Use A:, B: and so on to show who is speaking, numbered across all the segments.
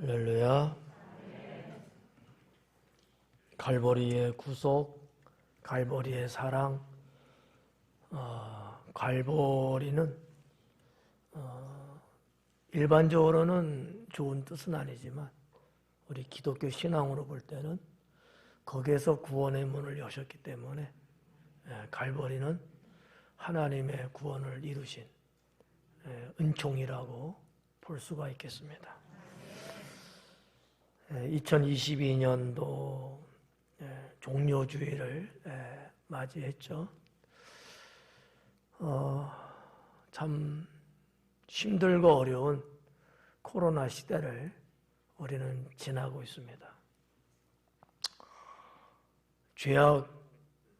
A: 할렐루야. 갈보리의 구속, 갈보리의 사랑. 갈보리는 일반적으로는 좋은 뜻은 아니지만 우리 기독교 신앙으로 볼 때는 거기에서 구원의 문을 여셨기 때문에 갈보리는 하나님의 구원을 이루신 은총이라고 볼 수가 있겠습니다. 2022년도 종료주의를 맞이했죠. 참 힘들고 어려운 코로나 시대를 우리는 지나고 있습니다.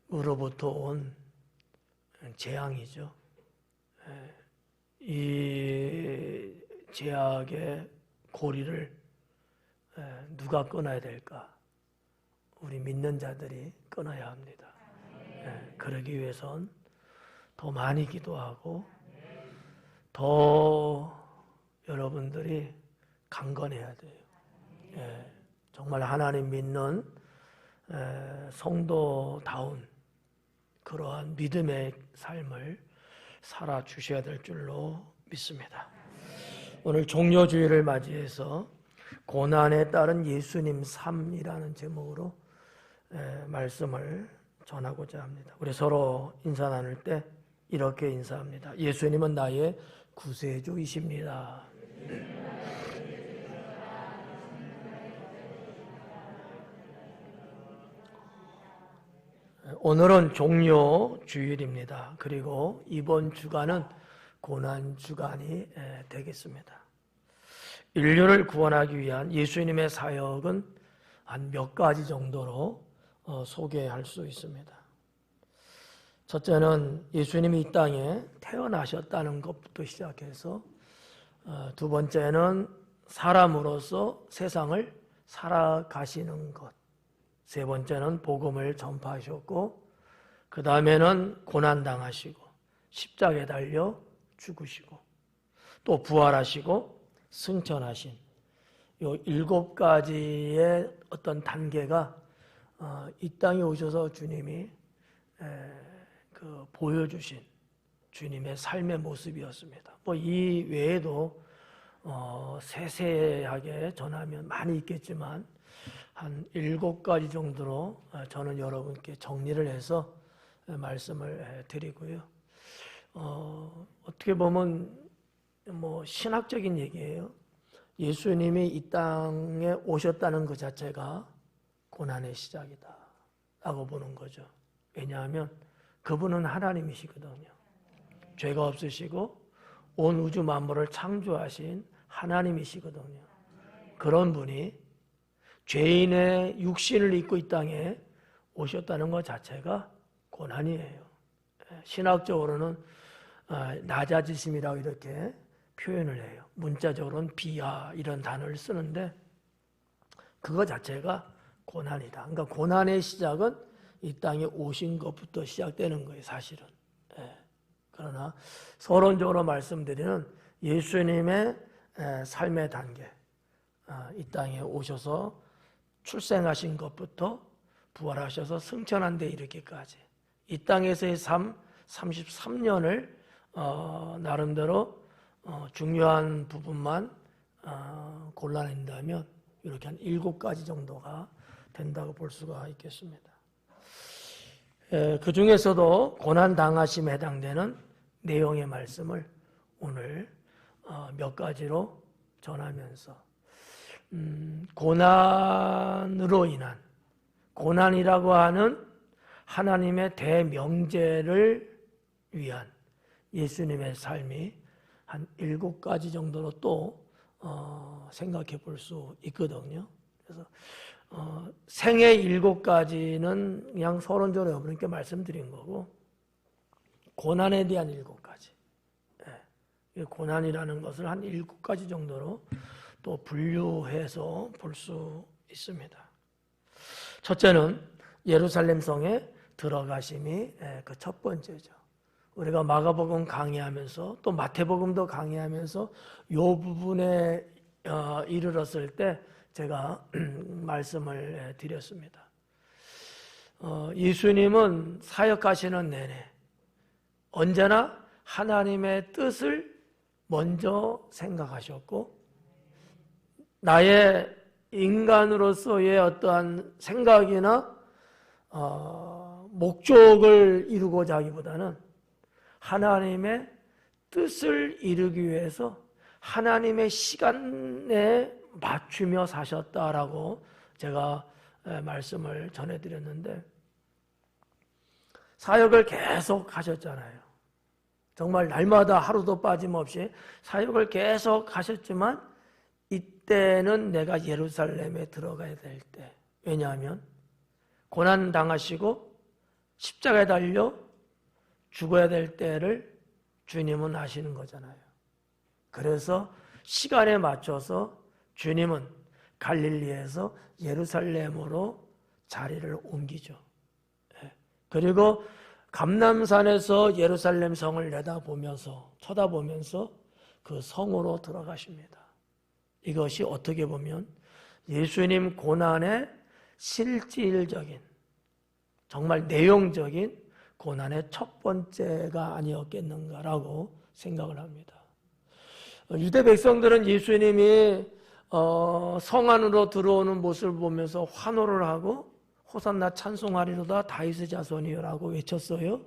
A: 죄악으로부터 온 재앙이죠. 이 죄악의 고리를 누가 끊어야 될까? 우리 믿는 자들이 끊어야 합니다. 그러기 위해선 더 많이 기도하고 더 여러분들이 강건해야 돼요. 정말 하나님 믿는 성도다운 그러한 믿음의 삶을 살아주셔야 될 줄로 믿습니다. 오늘 종료주의를 맞이해서 고난에 따른 예수님 삶이라는 제목으로 말씀을 전하고자 합니다. 우리 서로 인사 나눌 때 이렇게 인사합니다. 예수님은 나의 구세주이십니다. 오늘은 종료주일입니다. 그리고 이번 주간은 고난주간이 되겠습니다. 인류를 구원하기 위한 예수님의 사역은 한 몇 가지 정도로 소개할 수 있습니다. 첫째는 예수님이 이 땅에 태어나셨다는 것부터 시작해서 두 번째는 사람으로서 세상을 살아가시는 것, 세 번째는 복음을 전파하셨고 그 다음에는 고난당하시고 십자가에 달려 죽으시고 또 부활하시고 승천하신 이 7가지의 어떤 단계가 이 땅에 오셔서 주님이 보여주신 주님의 삶의 모습이었습니다. 이 외에도 세세하게 전하면 많이 있겠지만 한 7가지 정도로 저는 여러분께 정리를 해서 말씀을 드리고요. 어떻게 보면 신학적인 얘기예요. 예수님이 이 땅에 오셨다는 것 자체가 고난의 시작이다 라고 보는 거죠. 왜냐하면 그분은 하나님이시거든요. 죄가 없으시고 온 우주 만물을 창조하신 하나님이시거든요. 그런 분이 죄인의 육신을 입고 이 땅에 오셨다는 것 자체가 고난이에요. 신학적으로는 낮아지심이라고 이렇게 표현을 해요. 문자적으로는 비하 이런 단어를 쓰는데 그거 자체가 고난이다. 그러니까 고난의 시작은 이 땅에 오신 것부터 시작되는 거예요, 사실은. 그러나 서론적으로 말씀드리는 예수님의 삶의 단계, 이 땅에 오셔서 출생하신 것부터 부활하셔서 승천한 데 이르기까지 이 땅에서의 삶 33년을 나름대로 중요한 부분만 골라낸다면 이렇게 한 7가지 정도가 된다고 볼 수가 있겠습니다. 그 중에서도 고난당하심에 해당되는 내용의 말씀을 오늘 몇 가지로 전하면서 고난으로 인한, 고난이라고 하는 하나님의 대명제를 위한 예수님의 삶이 한 7가지 정도로 또 생각해 볼 수 있거든요. 그래서 생애 7가지는 그냥 서론적으로 여러분께 말씀드린 거고 고난에 대한 7가지, 고난이라는 것을 한 7가지 정도로 또 분류해서 볼 수 있습니다. 첫째는 예루살렘 성에 들어가심이 그 첫 번째죠. 우리가 마가복음 강의하면서 또 마태복음도 강의하면서 이 부분에 이르렀을 때 제가 말씀을 드렸습니다. 예수님은 사역하시는 내내 언제나 하나님의 뜻을 먼저 생각하셨고, 나의 인간으로서의 어떠한 생각이나 목적을 이루고자 하기보다는 하나님의 뜻을 이루기 위해서 하나님의 시간에 맞추며 사셨다라고 제가 말씀을 전해드렸는데, 사역을 계속 하셨잖아요. 정말 날마다 하루도 빠짐없이 사역을 계속 하셨지만, 이때는 내가 예루살렘에 들어가야 될 때, 왜냐하면 고난 당하시고 십자가에 달려 죽어야 될 때를 주님은 아시는 거잖아요. 그래서 시간에 맞춰서 주님은 갈릴리에서 예루살렘으로 자리를 옮기죠. 그리고 감람산에서 예루살렘 성을 쳐다보면서 그 성으로 들어가십니다. 이것이 어떻게 보면 예수님 고난의 실질적인, 정말 내용적인 고난의 첫 번째가 아니었겠는가라고 생각을 합니다. 유대 백성들은 예수님이 성 안으로 들어오는 모습을 보면서 환호를 하고 호산나 찬송하리로다 다윗의 자손이여라고 외쳤어요.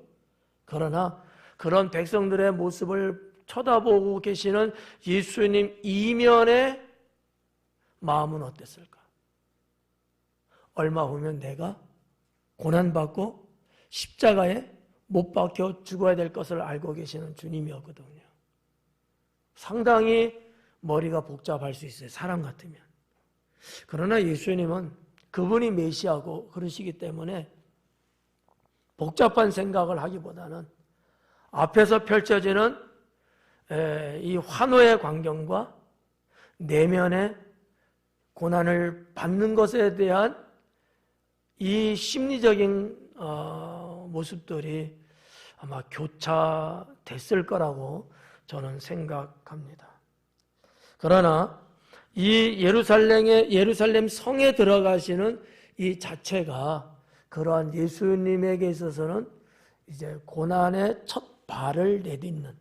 A: 그러나 그런 백성들의 모습을 쳐다보고 계시는 예수님 이면의 마음은 어땠을까? 얼마 후면 내가 고난받고 십자가에 못 박혀 죽어야 될 것을 알고 계시는 주님이었거든요. 상당히 머리가 복잡할 수 있어요, 사람 같으면. 그러나 예수님은 그분이 메시아고 그러시기 때문에 복잡한 생각을 하기보다는 앞에서 펼쳐지는 이 환호의 광경과 내면의 고난을 받는 것에 대한 이 심리적인 모습들이 아마 교차됐을 거라고 저는 생각합니다. 그러나 이 예루살렘 성에 들어가시는 이 자체가 그러한 예수님에게 있어서는 이제 고난의 첫 발을 내딛는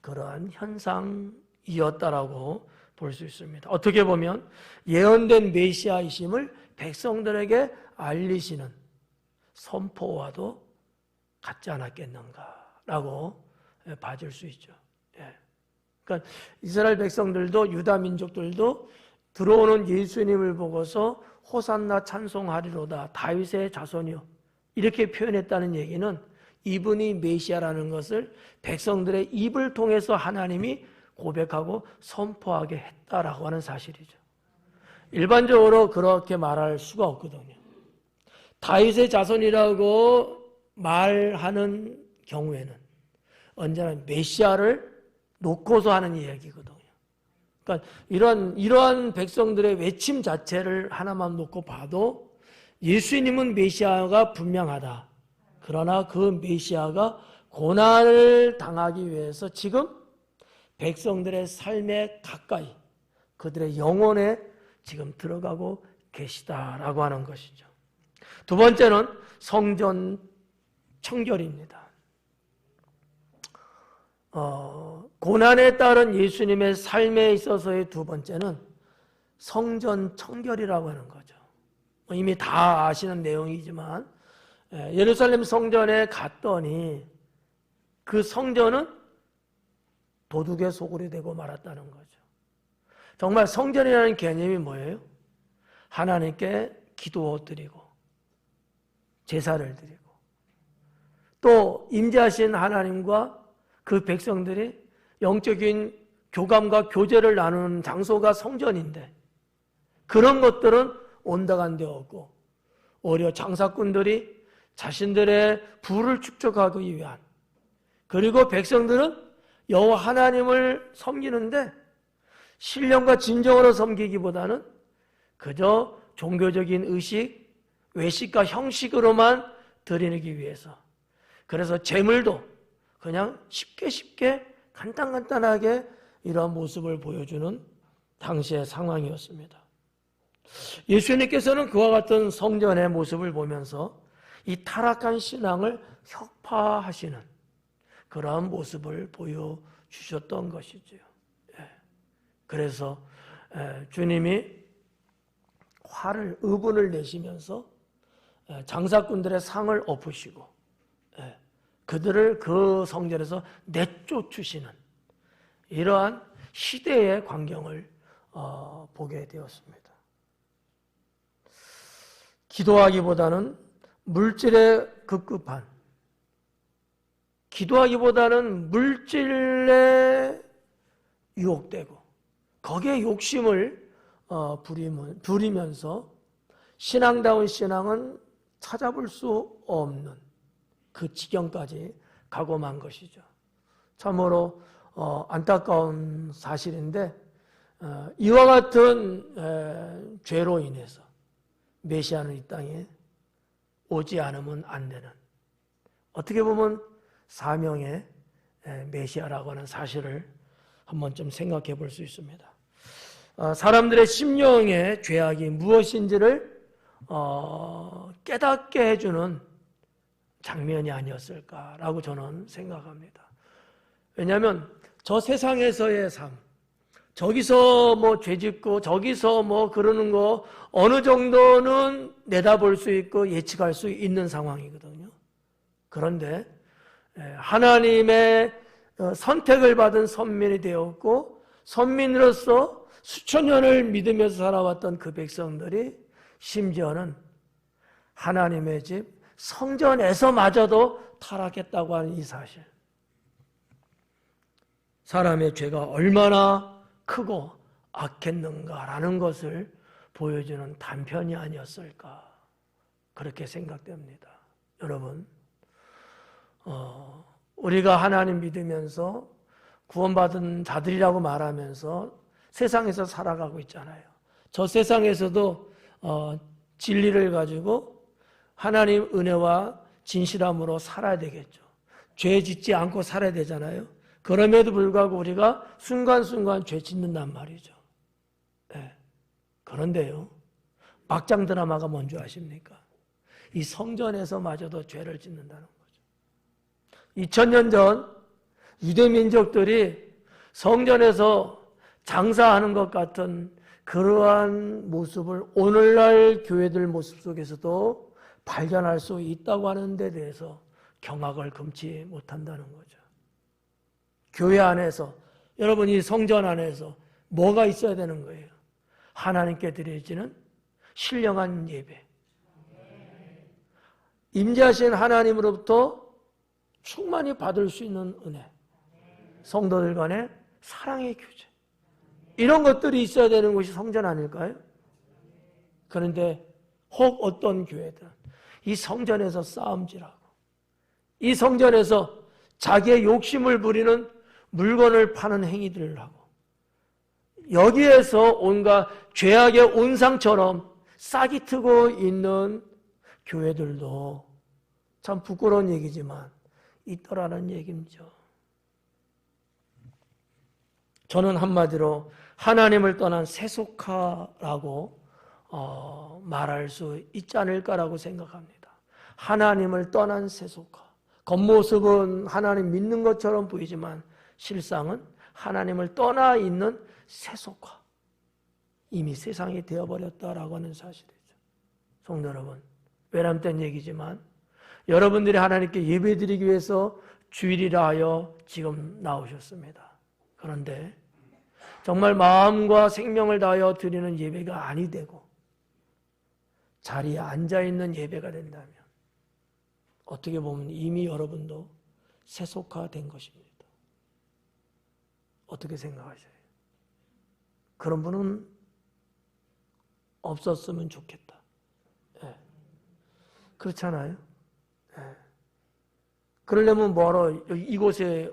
A: 그러한 현상이었다라고 볼 수 있습니다. 어떻게 보면 예언된 메시아이심을 백성들에게 알리시는 선포와도 같지 않았겠는가라고 봐줄 수 있죠. 그러니까 이스라엘 백성들도 유다 민족들도 들어오는 예수님을 보고서 호산나 찬송하리로다 다윗의 자손이요 이렇게 표현했다는 얘기는 이분이 메시아라는 것을 백성들의 입을 통해서 하나님이 고백하고 선포하게 했다라고 하는 사실이죠. 일반적으로 그렇게 말할 수가 없거든요. 다윗의 자손이라고 말하는 경우에는 언제나 메시아를 놓고서 하는 이야기거든요. 그러니까 이러한 백성들의 외침 자체를 하나만 놓고 봐도 예수님은 메시아가 분명하다. 그러나 그 메시아가 고난을 당하기 위해서 지금 백성들의 삶에 가까이 그들의 영혼에 지금 들어가고 계시다라고 하는 것이죠. 두 번째는 성전 청결입니다. 고난에 따른 예수님의 삶에 있어서의 두 번째는 성전 청결이라고 하는 거죠. 이미 다 아시는 내용이지만 예루살렘 성전에 갔더니 그 성전은 도둑의 소굴이 되고 말았다는 거죠. 정말 성전이라는 개념이 뭐예요? 하나님께 기도 드리고 제사를 드리고 또 임재하신 하나님과 그 백성들이 영적인 교감과 교제를 나누는 장소가 성전인데 그런 것들은 온당한데 없고 오히려 장사꾼들이 자신들의 부를 축적하기 위한 그리고 백성들은 여호와 하나님을 섬기는데 신령과 진정으로 섬기기보다는 그저 종교적인 의식, 외식과 형식으로만 드리기 위해서 그래서 제물도 그냥 쉽게 간단하게 이러한 모습을 보여주는 당시의 상황이었습니다. 예수님께서는 그와 같은 성전의 모습을 보면서 이 타락한 신앙을 혁파하시는 그러한 모습을 보여주셨던 것이지요. 그래서 주님이 의분을 내시면서 장사꾼들의 상을 엎으시고 그들을 그 성전에서 내쫓으시는 이러한 시대의 광경을 보게 되었습니다. 기도하기보다는 물질에 급급한, 기도하기보다는 물질에 유혹되고 거기에 욕심을 부리면서 신앙다운 신앙은 찾아볼 수 없는 그 지경까지 가고 만 것이죠. 참으로 안타까운 사실인데 이와 같은 죄로 인해서 메시아는 이 땅에 오지 않으면 안 되는, 어떻게 보면 사명의 메시아라고 하는 사실을 한번 좀 생각해 볼 수 있습니다. 사람들의 심령의 죄악이 무엇인지를 깨닫게 해주는 장면이 아니었을까라고 저는 생각합니다. 왜냐하면 저 세상에서의 삶, 저기서 뭐 죄짓고 저기서 뭐 그러는 거 어느 정도는 내다볼 수 있고 예측할 수 있는 상황이거든요. 그런데 하나님의 선택을 받은 선민이 되었고 선민으로서 수천 년을 믿으면서 살아왔던 그 백성들이 심지어는 하나님의 집 성전에서마저도 타락했다고 하는 이 사실, 사람의 죄가 얼마나 크고 악했는가라는 것을 보여주는 단편이 아니었을까, 그렇게 생각됩니다. 여러분, 우리가 하나님 믿으면서 구원받은 자들이라고 말하면서 세상에서 살아가고 있잖아요. 저 세상에서도 진리를 가지고 하나님 은혜와 진실함으로 살아야 되겠죠. 죄 짓지 않고 살아야 되잖아요. 그럼에도 불구하고 우리가 순간순간 죄 짓는단 말이죠. 그런데요, 막장 드라마가 뭔지 아십니까? 이 성전에서마저도 죄를 짓는다는 거죠. 2000년 전 유대 민족들이 성전에서 장사하는 것 같은 그러한 모습을 오늘날 교회들 모습 속에서도 발견할 수 있다고 하는 데 대해서 경악을 금치 못한다는 거죠. 교회 안에서, 여러분 이 성전 안에서 뭐가 있어야 되는 거예요? 하나님께 드려지는 신령한 예배, 임재하신 하나님으로부터 충만히 받을 수 있는 은혜, 성도들 간의 사랑의 교제, 이런 것들이 있어야 되는 것이 성전 아닐까요? 그런데 혹 어떤 교회들은 이 성전에서 싸움질하고 이 성전에서 자기의 욕심을 부리는 물건을 파는 행위들을 하고 여기에서 온갖 죄악의 온상처럼 싹이 트고 있는 교회들도 참 부끄러운 얘기지만 있더라는 얘기죠. 저는 한마디로 하나님을 떠난 세속화라고 말할 수 있지 않을까라고 생각합니다. 하나님을 떠난 세속화. 겉모습은 하나님 믿는 것처럼 보이지만 실상은 하나님을 떠나 있는 세속화. 이미 세상이 되어버렸다라고 하는 사실이죠. 성도 여러분, 외람된 얘기지만 여러분들이 하나님께 예배드리기 위해서 주일이라 하여 지금 나오셨습니다. 그런데 정말 마음과 생명을 다하여 드리는 예배가 아니 되고 자리에 앉아있는 예배가 된다면 어떻게 보면 이미 여러분도 세속화된 것입니다. 어떻게 생각하세요? 그런 분은 없었으면 좋겠다. 그렇잖아요. 그러려면 뭐하러 이곳에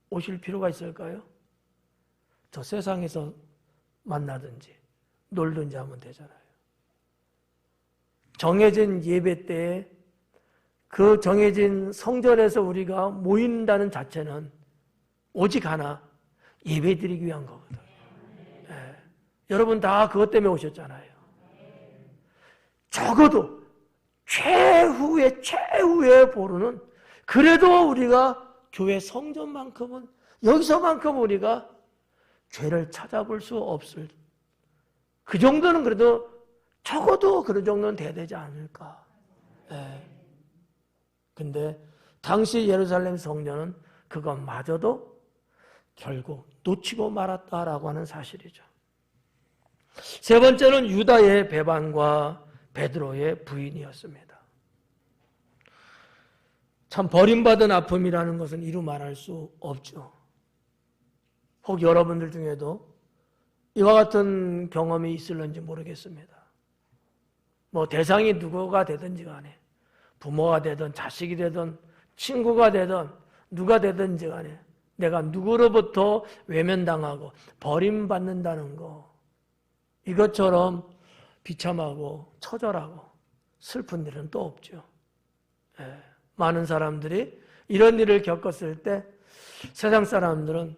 A: 오실 필요가 있을까요? 저 세상에서 만나든지 놀든지 하면 되잖아요. 정해진 예배 때에 그 정해진 성전에서 우리가 모인다는 자체는 오직 하나, 예배 드리기 위한 거거든요. 여러분 다 그것 때문에 오셨잖아요. 적어도 최후의 보루는 그래도 우리가 교회 성전만큼은 여기서만큼 우리가 죄를 찾아볼 수 없을 그 정도는 그래도 적어도 그런 정도는 돼야 되지 않을까. 근데 당시 예루살렘 성전은 그것마저도 결국 놓치고 말았다라고 하는 사실이죠. 세 번째는 유다의 배반과 베드로의 부인이었습니다. 참 버림받은 아픔이라는 것은 이루 말할 수 없죠. 혹 여러분들 중에도 이와 같은 경험이 있을는지 모르겠습니다. 뭐 대상이 누구가 되든지 간에 부모가 되든 자식이 되든 친구가 되든 누가 되든지 간에 내가 누구로부터 외면당하고 버림받는다는 거, 이것처럼 비참하고 처절하고 슬픈 일은 또 없죠. 많은 사람들이 이런 일을 겪었을 때 세상 사람들은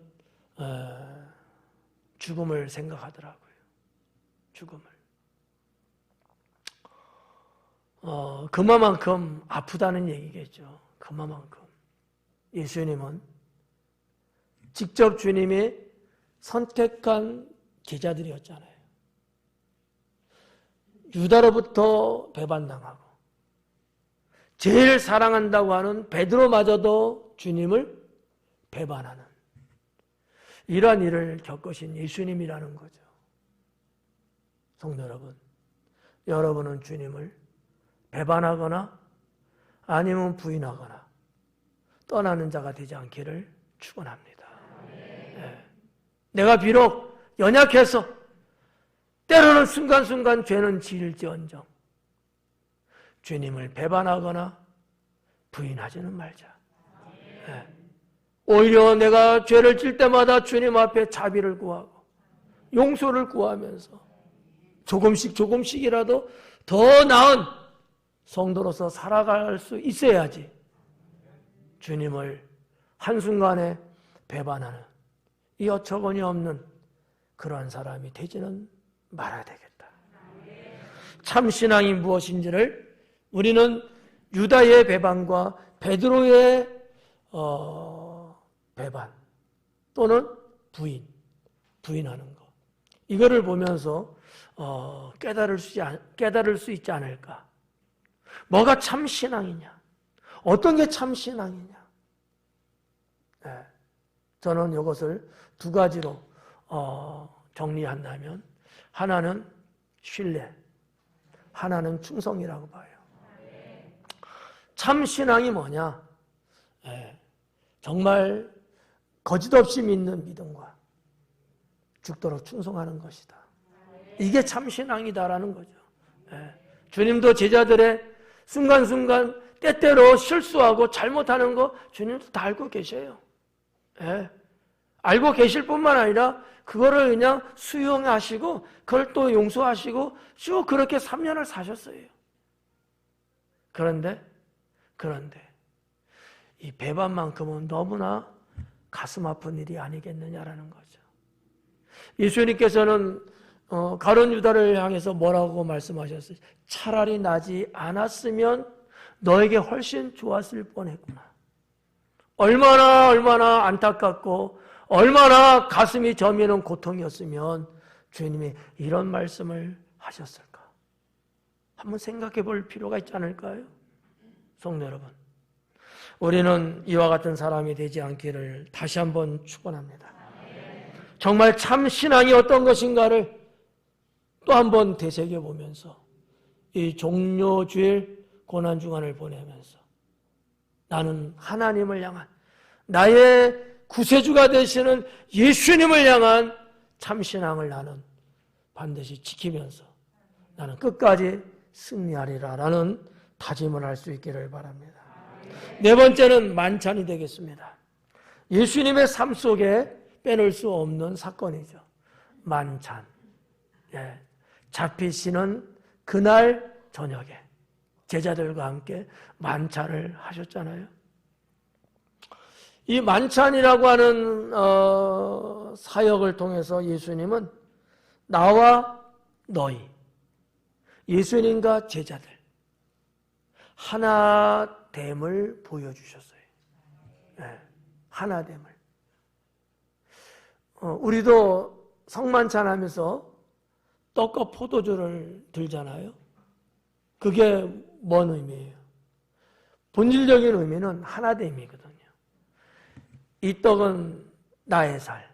A: 죽음을 생각하더라고요. 죽음을. 그만큼 아프다는 얘기겠죠. 그만큼. 예수님은 직접 주님이 선택한 제자들이었잖아요. 유다로부터 배반당하고 제일 사랑한다고 하는 베드로마저도 주님을 배반하는 이러한 일을 겪으신 예수님이라는 거죠. 성도 여러분, 여러분은 주님을 배반하거나 아니면 부인하거나 떠나는 자가 되지 않기를 축원합니다. 내가 비록 연약해서 때로는 순간순간 죄는 지을지언정 주님을 배반하거나 부인하지는 말자. 오히려 내가 죄를 질 때마다 주님 앞에 자비를 구하고 용서를 구하면서 조금씩이라도 더 나은 성도로서 살아갈 수 있어야지 주님을 한순간에 배반하는 이 어처구니 없는 그러한 사람이 되지는 말아야 되겠다. 참 신앙이 무엇인지를 우리는 유다의 배반과 베드로의 배반 또는 부인하는 것, 이거를 보면서 깨달을 수 있지 않을까. 뭐가 참 신앙이냐, 어떤 게 참 신앙이냐. 저는 이것을 두 가지로 정리한다면 하나는 신뢰, 하나는 충성이라고 봐요. 참 신앙이 뭐냐? 정말 거짓없이 믿는 믿음과 죽도록 충성하는 것이다. 이게 참 신앙이다라는 거죠. 주님도 제자들의 순간순간 때때로 실수하고 잘못하는 거 주님도 다 알고 계셔요. 알고 계실 뿐만 아니라 그거를 그냥 수용하시고 그걸 또 용서하시고 쭉 그렇게 3년을 사셨어요. 그런데 이 배반만큼은 너무나 가슴 아픈 일이 아니겠느냐라는 거죠. 예수님께서는 가룟 유다를 향해서 뭐라고 말씀하셨어요? 차라리 나지 않았으면 너에게 훨씬 좋았을 뻔했구나. 얼마나 안타깝고 얼마나 가슴이 저미는 고통이었으면 주님이 이런 말씀을 하셨을까? 한번 생각해 볼 필요가 있지 않을까요? 성도 여러분, 우리는 이와 같은 사람이 되지 않기를 다시 한번 축원합니다. 정말 참 신앙이 어떤 것인가를 또 한번 되새겨보면서 이 종료주일 고난주간을 보내면서 나는 하나님을 향한 나의 구세주가 되시는 예수님을 향한 참신앙을 나는 반드시 지키면서 나는 끝까지 승리하리라라는 다짐을 할 수 있기를 바랍니다. 네 번째는 만찬이 되겠습니다. 예수님의 삶 속에 빼놓을 수 없는 사건이죠. 만찬. 잡히시는 그날 저녁에 제자들과 함께 만찬을 하셨잖아요. 이 만찬이라고 하는 사역을 통해서 예수님은 나와 너희, 예수님과 제자들 하나됨을 보여주셨어요. 네, 하나됨을. 우리도 성만찬 하면서 떡과 포도주를 들잖아요. 그게 뭔 의미예요? 본질적인 의미는 하나됨이거든요. 이 떡은 나의 살,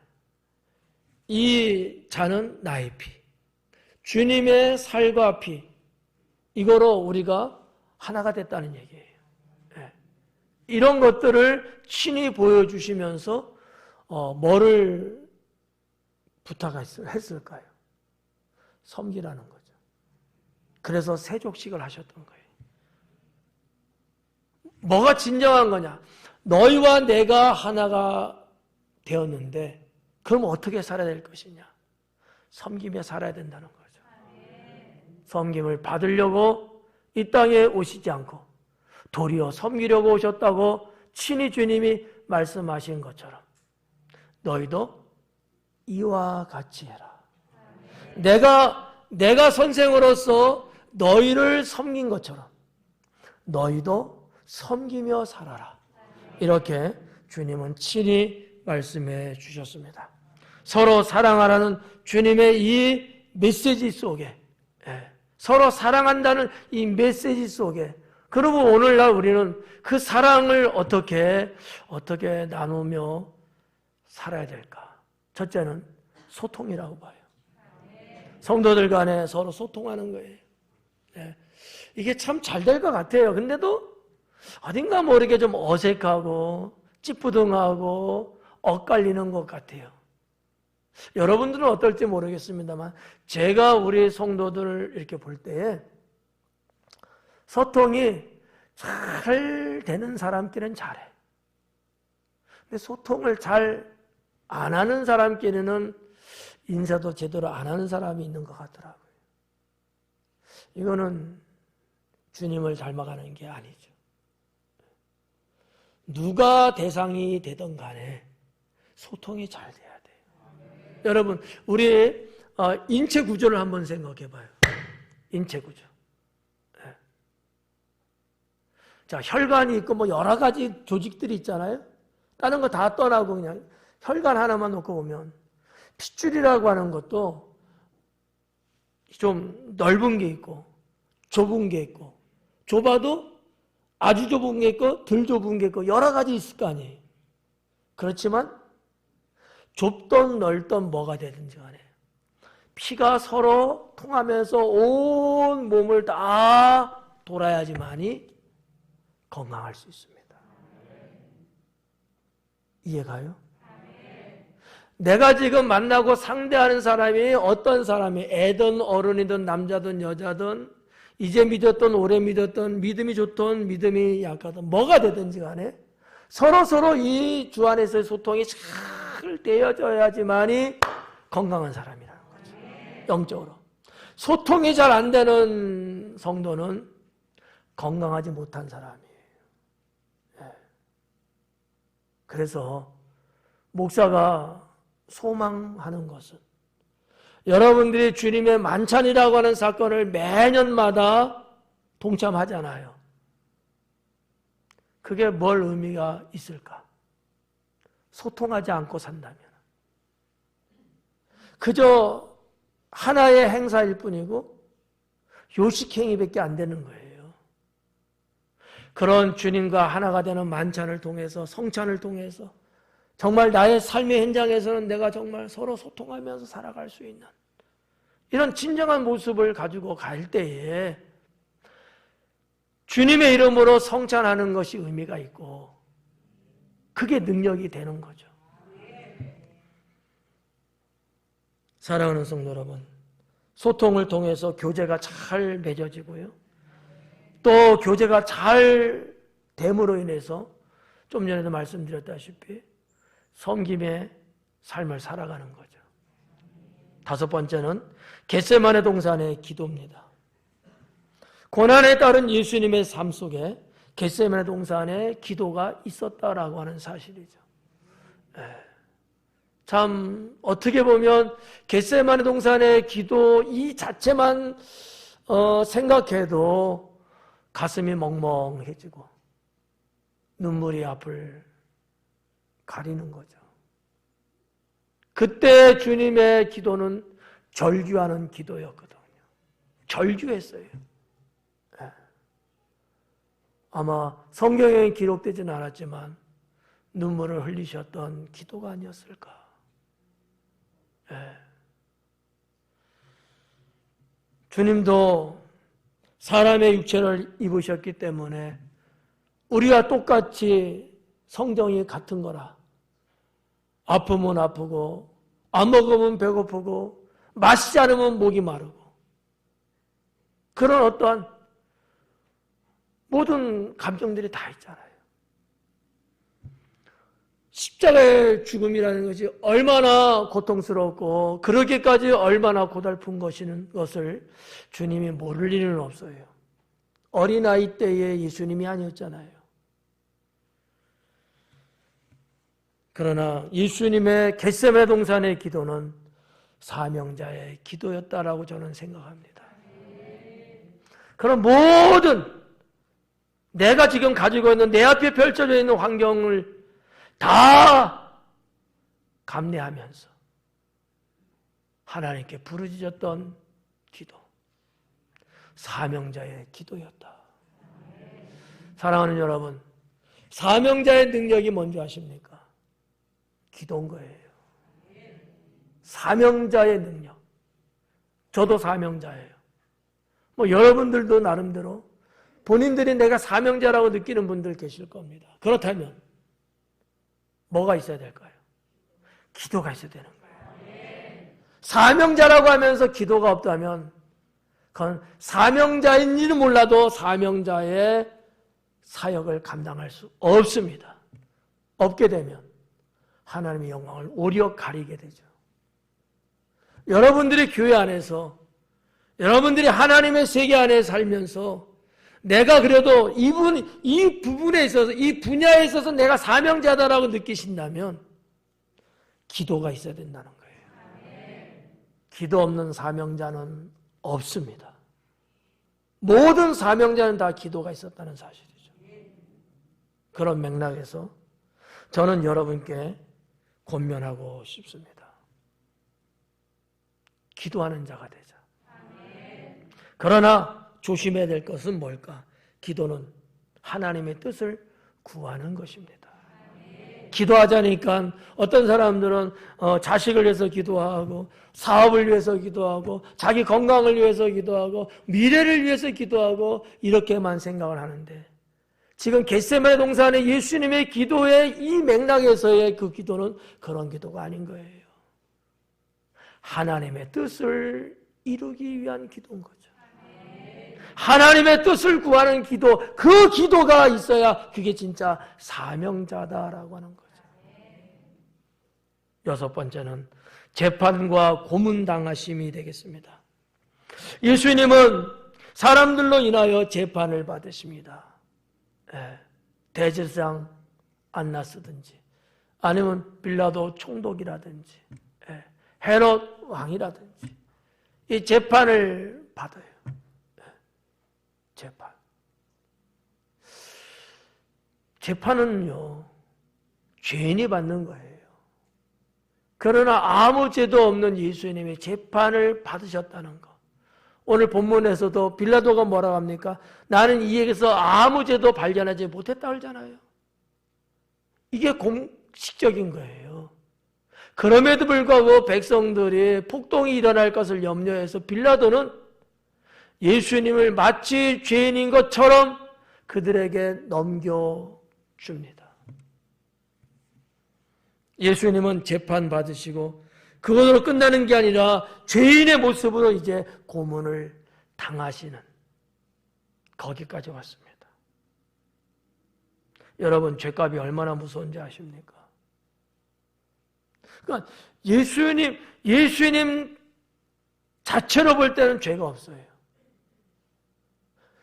A: 이 잔은 나의 피, 주님의 살과 피, 이거로 우리가 하나가 됐다는 얘기예요. 네. 이런 것들을 친히 보여주시면서 뭐를 부탁했을까요? 섬기라는 거죠. 그래서 세족식을 하셨던 거예요. 뭐가 진정한 거냐? 너희와 내가 하나가 되었는데 그럼 어떻게 살아야 될 것이냐? 섬기며 살아야 된다는 거죠. 섬김을 받으려고 이 땅에 오시지 않고 도리어 섬기려고 오셨다고 친히 주님이 말씀하신 것처럼 너희도 이와 같이 해라. 내가 선생으로서 너희를 섬긴 것처럼 너희도 섬기며 살아라. 이렇게 주님은 친히 말씀해 주셨습니다. 서로 사랑하라는 주님의 이 메시지 속에, 서로 사랑한다는 이 메시지 속에, 그리고 오늘날 우리는 그 사랑을 어떻게 나누며 살아야 될까? 첫째는 소통이라고 봐요. 성도들 간에 서로 소통하는 거예요. 이게 참 잘 될 것 같아요. 근데도 어딘가 모르게 좀 어색하고 찌뿌둥하고 엇갈리는 것 같아요. 여러분들은 어떨지 모르겠습니다만 제가 우리 성도들을 이렇게 볼 때에 소통이 잘 되는 사람끼리는 잘해. 근데 소통을 잘 안 하는 사람끼리는 인사도 제대로 안 하는 사람이 있는 것 같더라고요. 이거는 주님을 닮아가는 게 아니죠. 누가 대상이 되든 간에 소통이 잘 돼야 돼요. 여러분, 우리 인체 구조를 한번 생각해 봐요. 인체 구조. 자, 혈관이 있고 뭐 여러 가지 조직들이 있잖아요. 다른 거 다 떠나고 그냥 혈관 하나만 놓고 보면 핏줄이라고 하는 것도 좀 넓은 게 있고 좁은 게 있고 좁아도 아주 좁은 게 있고 덜 좁은 게 있고 여러 가지 있을 거 아니에요. 그렇지만 좁던 넓던 뭐가 되든지 간에 피가 서로 통하면서 온 몸을 다 돌아야지만이 건강할 수 있습니다. 이해가요? 내가 지금 만나고 상대하는 사람이 어떤 사람이 애든 어른이든 남자든 여자든 이제 믿었던 오래 믿었던 믿음이 좋던 믿음이 약하던 뭐가 되든지 간에 서로 이 주 안에서의 소통이 잘 되어져야지만이 건강한 사람이라는 거죠. 영적으로. 소통이 잘 안 되는 성도는 건강하지 못한 사람이에요. 그래서 목사가 소망하는 것은 여러분들이 주님의 만찬이라고 하는 사건을 매년마다 동참하잖아요. 그게 뭘 의미가 있을까? 소통하지 않고 산다면 그저 하나의 행사일 뿐이고 요식행위밖에 안 되는 거예요. 그런 주님과 하나가 되는 만찬을 통해서 성찬을 통해서 정말 나의 삶의 현장에서는 내가 정말 서로 소통하면서 살아갈 수 있는 이런 진정한 모습을 가지고 갈 때에 주님의 이름으로 성찬하는 것이 의미가 있고 그게 능력이 되는 거죠. 사랑하는 성도 여러분, 소통을 통해서 교제가 잘 맺어지고요. 또 교제가 잘 됨으로 인해서 좀 전에도 말씀드렸다시피 섬김의 삶을 살아가는 거죠. 다섯 번째는 겟세마네 동산의 기도입니다. 고난에 따른 예수님의 삶 속에 겟세마네 동산에 기도가 있었다라고 하는 사실이죠. 참 어떻게 보면 겟세마네 동산의 기도 이 자체만 생각해도 가슴이 멍멍해지고 눈물이 앞을 가리는 거죠. 그때 주님의 기도는 절규하는 기도였거든요. 절규했어요. 아마 성경에 기록되지는 않았지만 눈물을 흘리셨던 기도가 아니었을까. 주님도 사람의 육체를 입으셨기 때문에 우리와 똑같이 성정이 같은 거라. 아프면 아프고 안 먹으면 배고프고 마시지 않으면 목이 마르고 그런 어떠한 모든 감정들이 다 있잖아요. 십자가의 죽음이라는 것이 얼마나 고통스럽고 그렇게까지 얼마나 고달픈 것을 주님이 모를 리는 없어요. 어린아이 때의 예수님이 아니었잖아요. 그러나 예수님의 겟세마네 동산의 기도는 사명자의 기도였다라고 저는 생각합니다. 그런 모든 내가 지금 가지고 있는 내 앞에 펼쳐져 있는 환경을 다 감내하면서 하나님께 부르짖었던 기도, 사명자의 기도였다. 사랑하는 여러분, 사명자의 능력이 뭔지 아십니까? 기도인 거예요. 사명자의 능력. 저도 사명자예요. 여러분들도 나름대로 본인들이 내가 사명자라고 느끼는 분들 계실 겁니다. 그렇다면 뭐가 있어야 될까요? 기도가 있어야 되는 거예요. 사명자라고 하면서 기도가 없다면 그건 사명자인지는 몰라도 사명자의 사역을 감당할 수 없습니다. 없게 되면 하나님의 영광을 오히려 가리게 되죠. 여러분들이 교회 안에서 여러분들이 하나님의 세계 안에 살면서 내가 그래도 이 부분에 있어서 이 분야에 있어서 내가 사명자다라고 느끼신다면 기도가 있어야 된다는 거예요. 기도 없는 사명자는 없습니다. 모든 사명자는 다 기도가 있었다는 사실이죠. 그런 맥락에서 저는 여러분께 권면하고 싶습니다. 기도하는 자가 되자. 그러나 조심해야 될 것은 뭘까? 기도는 하나님의 뜻을 구하는 것입니다. 기도하자니까 어떤 사람들은 자식을 위해서 기도하고 사업을 위해서 기도하고 자기 건강을 위해서 기도하고 미래를 위해서 기도하고 이렇게만 생각을 하는데 지금 겟세마네 동산의 예수님의 기도의 이 맥락에서의 그 기도는 그런 기도가 아닌 거예요. 하나님의 뜻을 이루기 위한 기도인 거죠. 하나님의 뜻을 구하는 기도, 그 기도가 있어야 그게 진짜 사명자다라고 하는 거죠. 여섯 번째는 재판과 고문당하심이 되겠습니다. 예수님은 사람들로 인하여 재판을 받으십니다. 대제사장 안나스든지 아니면 빌라도 총독이라든지 헤롯 왕이라든지 이 재판을 받아요. 재판은요 죄인이 받는 거예요. 그러나 아무 죄도 없는 예수님이 재판을 받으셨다는 것. 오늘 본문에서도 빌라도가 뭐라고 합니까? 나는 이에게서 아무 죄도 발견하지 못했다 그러잖아요. 이게 공식적인 거예요. 그럼에도 불구하고 백성들이 폭동이 일어날 것을 염려해서 빌라도는 예수님을 마치 죄인인 것처럼 그들에게 넘겨줍니다. 예수님은 재판받으시고 그것으로 끝나는 게 아니라 죄인의 모습으로 이제 고문을 당하시는 거기까지 왔습니다. 여러분 죄값이 얼마나 무서운지 아십니까? 그러니까 예수님 자체로 볼 때는 죄가 없어요.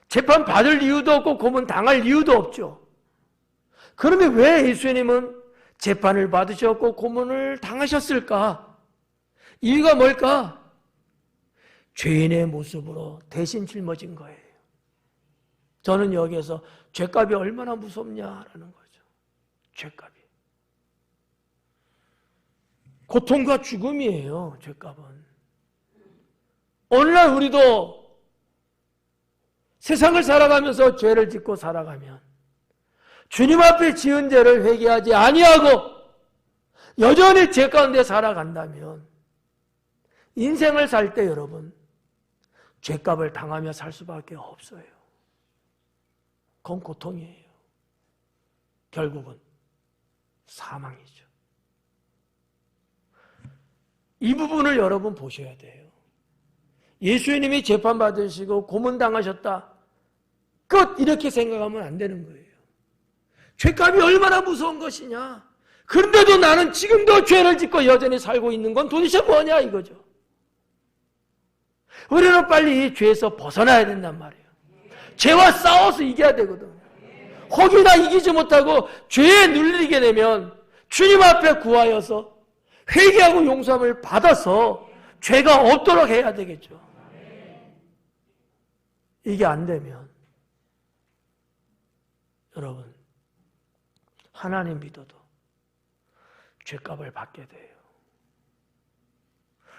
A: 재판 받을 이유도 없고 고문 당할 이유도 없죠. 그러면 왜 예수님은 재판을 받으셨고 고문을 당하셨을까? 이유가 뭘까? 죄인의 모습으로 대신 짊어진 거예요. 저는 여기에서 죄값이 얼마나 무섭냐라는 거죠. 죄값이. 고통과 죽음이에요, 죄값은. 오늘날 우리도 세상을 살아가면서 죄를 짓고 살아가면 주님 앞에 지은 죄를 회개하지 아니하고 여전히 죄 가운데 살아간다면 인생을 살 때 여러분 죄값을 당하며 살 수밖에 없어요. 그건 고통이에요. 결국은 사망이죠. 이 부분을 여러분 보셔야 돼요. 예수님이 재판받으시고 고문당하셨다. 끝! 이렇게 생각하면 안 되는 거예요. 죄값이 얼마나 무서운 것이냐. 그런데도 나는 지금도 죄를 짓고 여전히 살고 있는 건 도대체 뭐냐 이거죠. 우리는 빨리 이 죄에서 벗어나야 된단 말이에요. 죄와 싸워서 이겨야 되거든. 혹이나 이기지 못하고 죄에 눌리게 되면 주님 앞에 구하여서 회개하고 용서함을 받아서 죄가 없도록 해야 되겠죠. 이게 안 되면 여러분 하나님 믿어도 죄값을 받게 돼요.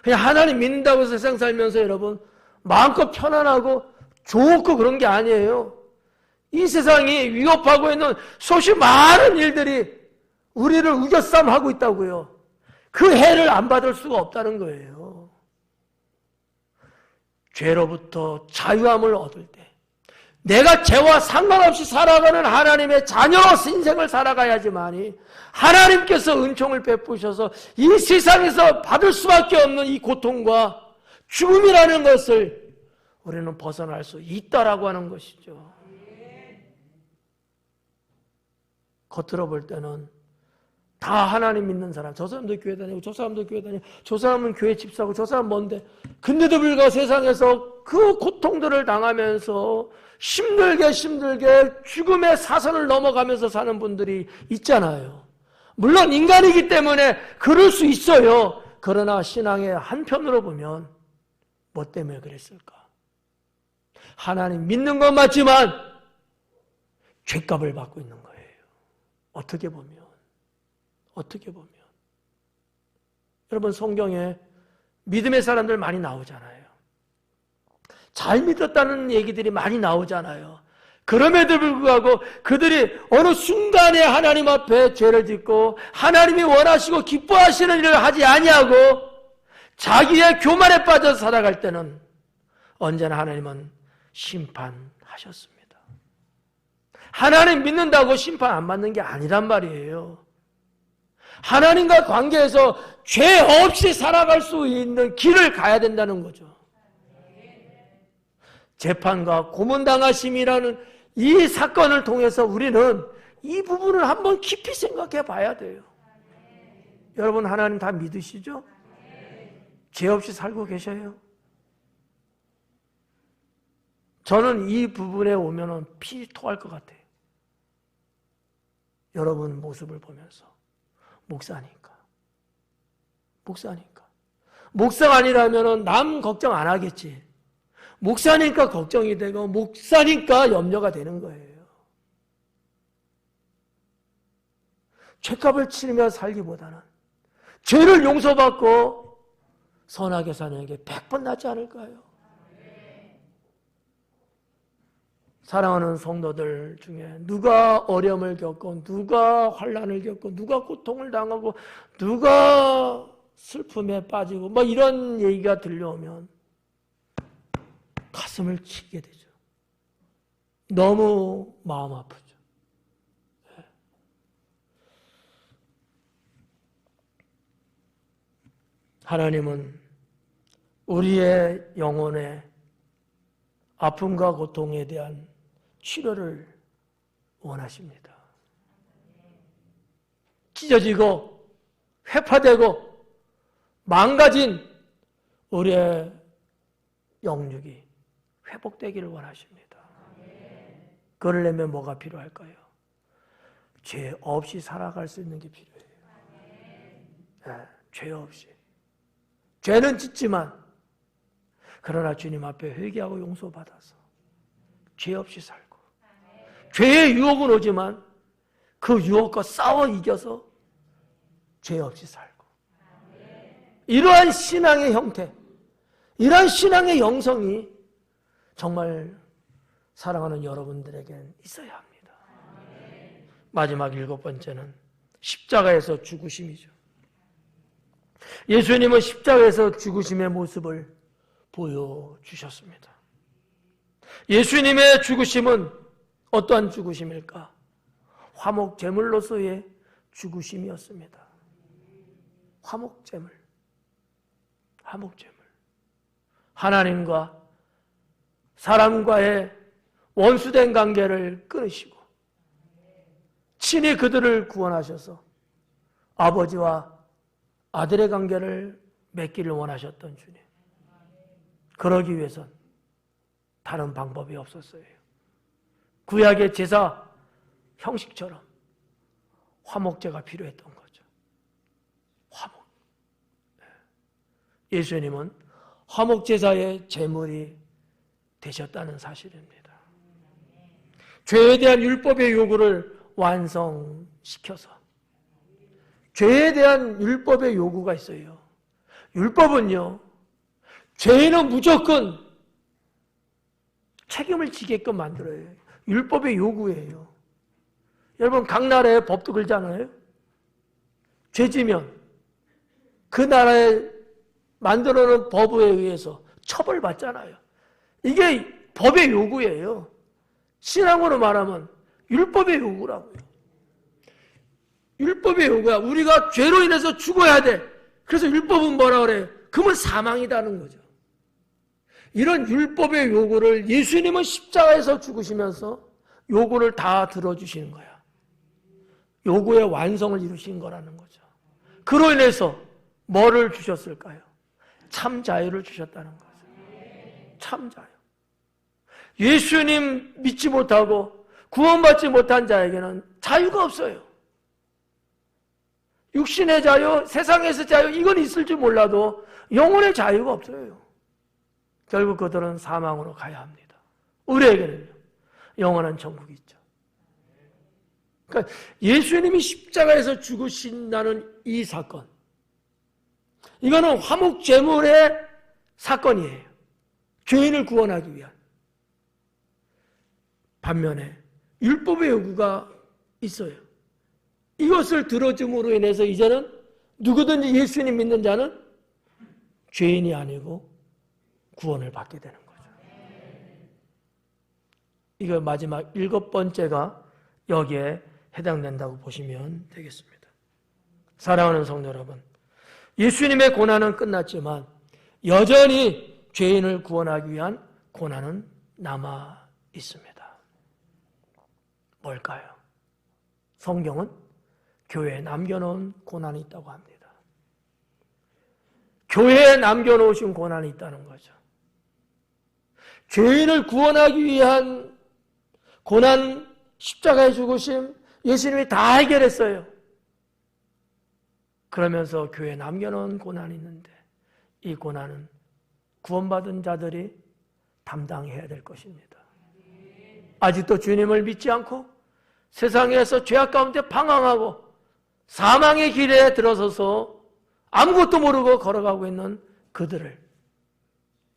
A: 그냥 하나님 믿는다고 세상 살면서 여러분 마음껏 편안하고 좋고 그런 게 아니에요. 이 세상이 위협하고 있는 수없이 많은 일들이 우리를 우겨싸움하고 있다고요. 그 해를 안 받을 수가 없다는 거예요. 죄로부터 자유함을 얻을 때 내가 죄와 상관없이 살아가는 하나님의 자녀로서 인생을 살아가야지만이 하나님께서 은총을 베푸셔서 이 세상에서 받을 수밖에 없는 이 고통과 죽음이라는 것을 우리는 벗어날 수 있다라고 하는 것이죠. 겉으로 볼 때는 다 하나님 믿는 사람, 저 사람도 교회 다니고 저 사람도 교회 다니고 저 사람은 교회 집사고 저 사람은 뭔데, 근데도 불구하고 세상에서 그 고통들을 당하면서 힘들게 죽음의 사선을 넘어가면서 사는 분들이 있잖아요. 물론 인간이기 때문에 그럴 수 있어요. 그러나 신앙의 한편으로 보면 뭐 때문에 그랬을까? 하나님 믿는 건 맞지만 죄값을 받고 있는 거예요. 어떻게 보면 여러분 성경에 믿음의 사람들 많이 나오잖아요. 잘 믿었다는 얘기들이 많이 나오잖아요. 그럼에도 불구하고 그들이 어느 순간에 하나님 앞에 죄를 짓고 하나님이 원하시고 기뻐하시는 일을 하지 아니하고 자기의 교만에 빠져서 살아갈 때는 언제나 하나님은 심판하셨습니다. 하나님 믿는다고 심판 안 받는 게 아니란 말이에요. 하나님과 관계에서 죄 없이 살아갈 수 있는 길을 가야 된다는 거죠. 재판과 고문당하심이라는 이 사건을 통해서 우리는 이 부분을 한번 깊이 생각해 봐야 돼요. 여러분 하나님 다 믿으시죠? 죄 없이 살고 계셔요? 저는 이 부분에 오면은 피 토할 것 같아요. 여러분 모습을 보면서. 목사니까. 목사가 아니라면 남 걱정 안 하겠지. 목사니까 걱정이 되고 목사니까 염려가 되는 거예요. 죄값을 치르며 살기보다는 죄를 용서받고 선하게 사는 게 100번 낫지 않을까요? 사랑하는 성도들 중에 누가 어려움을 겪고 누가 환난을 겪고 누가 고통을 당하고 누가 슬픔에 빠지고 뭐 이런 얘기가 들려오면 가슴을 치게 되죠. 너무 마음 아프죠. 하나님은 우리의 영혼의 아픔과 고통에 대한 치료를 원하십니다. 찢어지고 회파되고 망가진 우리의 영육이 회복되기를 원하십니다. 그러려면 뭐가 필요할까요? 죄 없이 살아갈 수 있는 게 필요해요. 죄 없이. 죄는 짓지만 그러나 주님 앞에 회개하고 용서받아서 죄 없이 살고, 죄의 유혹은 오지만 그 유혹과 싸워 이겨서 죄 없이 살고, 이러한 신앙의 형태, 이러한 신앙의 영성이 정말 사랑하는 여러분들에겐 있어야 합니다. 마지막 7번째는 십자가에서 죽으심이죠. 예수님은 십자가에서 죽으심의 모습을 보여주셨습니다. 예수님의 죽으심은 어떠한 죽으심일까? 화목 제물로서의 죽으심이었습니다. 화목 제물. 화목 제물. 하나님과 사람과의 원수된 관계를 끊으시고 친히 그들을 구원하셔서 아버지와 아들의 관계를 맺기를 원하셨던 주님. 그러기 위해선 다른 방법이 없었어요. 구약의 제사 형식처럼 화목제가 필요했던 거죠. 화목. 예수님은 화목제사의 제물이 되셨다는 사실입니다. 죄에 대한 율법의 요구를 완성시켜서, 죄에 대한 율법의 요구가 있어요. 율법은요, 죄인은 무조건 책임을 지게끔 만들어요. 율법의 요구예요. 여러분, 각 나라의 법도 그러잖아요. 죄지면 그 나라에 만들어 놓은 법에 의해서 처벌받잖아요. 이게 법의 요구예요. 신앙으로 말하면 율법의 요구라고요. 율법의 요구야. 우리가 죄로 인해서 죽어야 돼. 그래서 율법은 뭐라 그래요? 그러면 사망이라는 거죠. 이런 율법의 요구를 예수님은 십자가에서 죽으시면서 요구를 다 들어주시는 거야. 요구의 완성을 이루신 거라는 거죠. 그로 인해서 뭐를 주셨을까요? 참 자유를 주셨다는 거죠. 참 자유. 예수님 믿지 못하고 구원받지 못한 자에게는 자유가 없어요. 육신의 자유, 세상에서 자유, 이건 있을 줄 몰라도 영혼의 자유가 없어요. 결국 그들은 사망으로 가야 합니다. 우리에게는요, 영원한 천국이 있죠. 그러니까 예수님이 십자가에서 죽으신다는 이 사건, 이거는 화목제물의 사건이에요. 죄인을 구원하기 위한. 반면에 율법의 요구가 있어요. 이것을 들어줌으로 인해서 이제는 누구든지 예수님 믿는 자는 죄인이 아니고 구원을 받게 되는 거죠. 이거 마지막 7번째가 여기에 해당된다고 보시면 되겠습니다. 사랑하는 성도 여러분, 예수님의 고난은 끝났지만 여전히 죄인을 구원하기 위한 고난은 남아 있습니다. 뭘까요? 성경은 교회에 남겨놓은 고난이 있다고 합니다. 교회에 남겨놓으신 고난이 있다는 거죠. 죄인을 구원하기 위한 고난, 십자가의 죽으심, 예수님이 다 해결했어요. 그러면서 교회에 남겨놓은 고난이 있는데 이 고난은 구원받은 자들이 담당해야 될 것입니다. 아직도 주님을 믿지 않고 세상에서 죄악 가운데 방황하고 사망의 길에 들어서서 아무것도 모르고 걸어가고 있는 그들을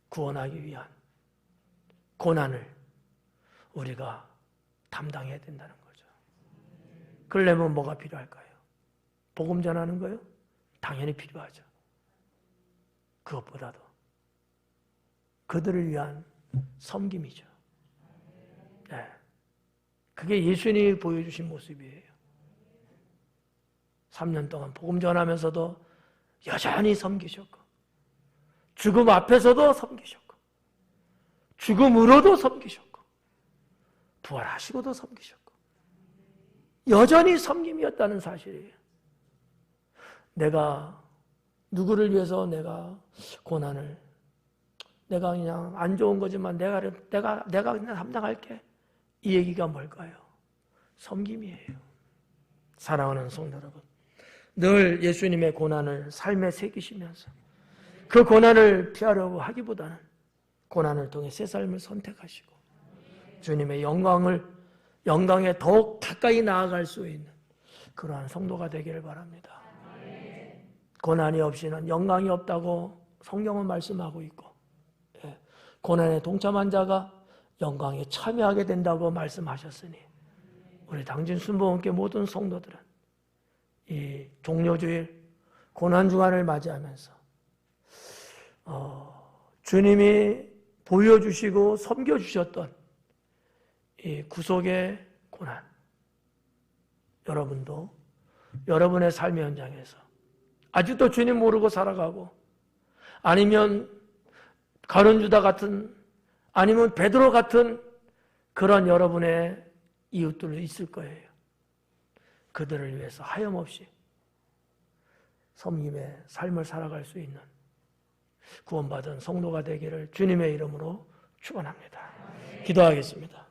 A: 구원하기 위한 고난을 우리가 담당해야 된다는 거죠. 그러려면 뭐가 필요할까요? 복음 전하는 거요? 당연히 필요하죠. 그것보다도 그들을 위한 섬김이죠. 네. 그게 예수님이 보여주신 모습이에요. 3년 동안 복음 전하면서도 여전히 섬기셨고, 죽음 앞에서도 섬기셨고, 죽음으로도 섬기셨고, 부활하시고도 섬기셨고, 여전히 섬김이었다는 사실이에요. 내가 누구를 위해서 내가 고난을, 내가 그냥 안 좋은 거지만 내가 그냥 감당할게. 이 얘기가 뭘까요? 섬김이에요. 사랑하는 성도 여러분, 늘 예수님의 고난을 삶에 새기시면서 그 고난을 피하려고 하기보다는 고난을 통해 새 삶을 선택하시고 주님의 영광에 더욱 가까이 나아갈 수 있는 그러한 성도가 되기를 바랍니다. 고난이 없이는 영광이 없다고 성경은 말씀하고 있고, 고난에 동참한 자가 영광에 참여하게 된다고 말씀하셨으니 우리 당진 순복음교회 모든 성도들은 이 종료주일 고난주간을 맞이하면서 주님이 보여주시고 섬겨주셨던 이 구속의 고난, 여러분도 여러분의 삶의 현장에서 아직도 주님 모르고 살아가고, 아니면 가룟 유다 같은, 아니면 베드로 같은 그런 여러분의 이웃들도 있을 거예요. 그들을 위해서 하염없이 섬김의 삶을 살아갈 수 있는 구원받은 성도가 되기를 주님의 이름으로 축원합니다. 기도하겠습니다.